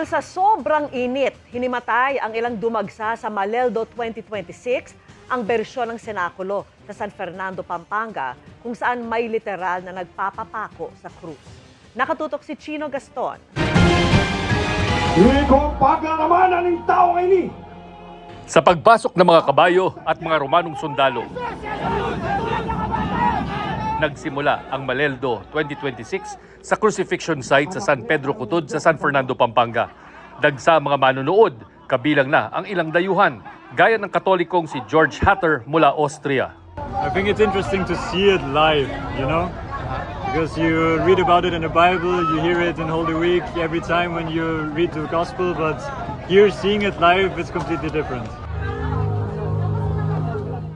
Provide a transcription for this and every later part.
Dahil sa sobrang init, hinimatay ang ilang dumagsa sa Maleldo 2026, ang bersyon ng senakulo sa San Fernando, Pampanga, kung saan may literal na nagpapapako sa krus. Nakatutok si Chino Gaston. Iko paglalamanan ng tao ini. Sa pagpasok ng mga kabayo at mga Romanong sundalo, nagsimula ang Maleldo 2026 sa crucifixion site sa San Pedro Cutod sa San Fernando, Pampanga. Dagsa mga manonood, kabilang na ang ilang dayuhan, gaya ng Katolikong si George Hatter mula Austria. I think it's interesting to see it live, you know? Because you read about it in the Bible, you hear it in Holy Week every time when you read the Gospel, but here seeing it live, it's completely different.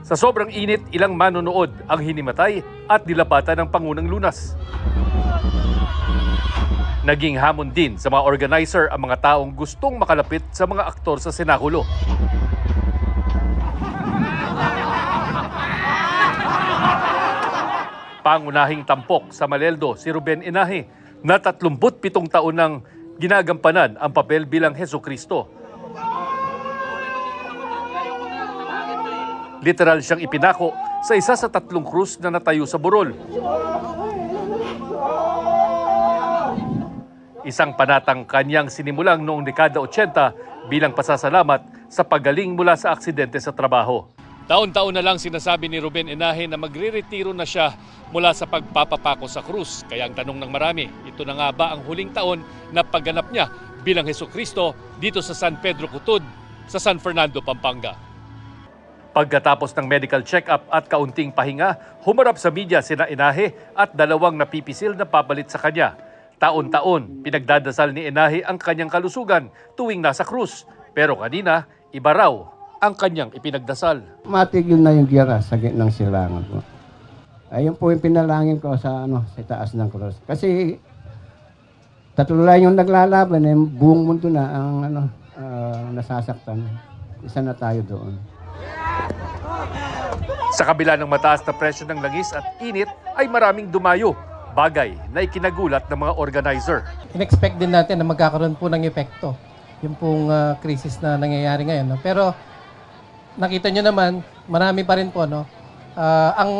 Sa sobrang init, ilang manonood ang hinimatay at dilapatan ng Pangunang Lunas. Naging hamon din sa mga organizer ang mga taong gustong makalapit sa mga aktor sa senakulo. Pangunahing tampok sa Maleldo si Ruben Inahe na 37 taon nang ginagampanan ang papel bilang Hesukristo. Literal siyang ipinako sa isa sa 3 krus na natayo sa burol. Isang panatang kanyang sinimulang noong dekada 80 bilang pasasalamat sa paggaling mula sa aksidente sa trabaho. Taon-taon na lang sinasabi ni Ruben Inahe na magre-retiro na siya mula sa pagpapapako sa krus. Kaya ang tanong ng marami, ito na nga ba ang huling taon na pagganap niya bilang Hesukristo dito sa San Pedro Cutod sa San Fernando, Pampanga? Pagkatapos ng medical check-up at kaunting pahinga, humarap sa media sina Inahe at 2 napipisil na papalit sa kanya. Taon-taon, pinagdadasal ni Inahe ang kanyang kalusugan tuwing nasa krus. Pero kanina, iba raw ang kanyang ipinagdasal. Matigil na yung gira sa gitnang silangan po. Ayun po yung pinalangin ko sa sa taas ng cross. Kasi tatlo lang yung naglalaban, buong mundo na ang nasasaktan. Isa na tayo doon. Sa kabila ng mataas na presyo ng langis at init ay maraming dumayo, bagay na ikinagulat ng mga organizer. In-expect din natin na magkakaroon po ng epekto yung pong krisis na nangyayari ngayon. No? Pero nakita nyo naman, marami pa rin po. No? Ang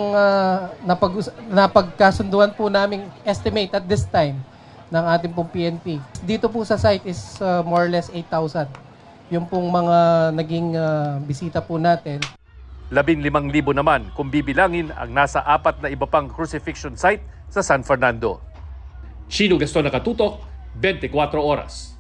napagkasunduan po naming estimate at this time ng ating pong PNP, dito po sa site is more or less 8,000. Yung pong mga naging bisita po natin. 15,000 naman kung bibilangin ang nasa 4 na iba pang crucifixion site sa San Fernando. Chino Gaston, nakatutok, 24 oras.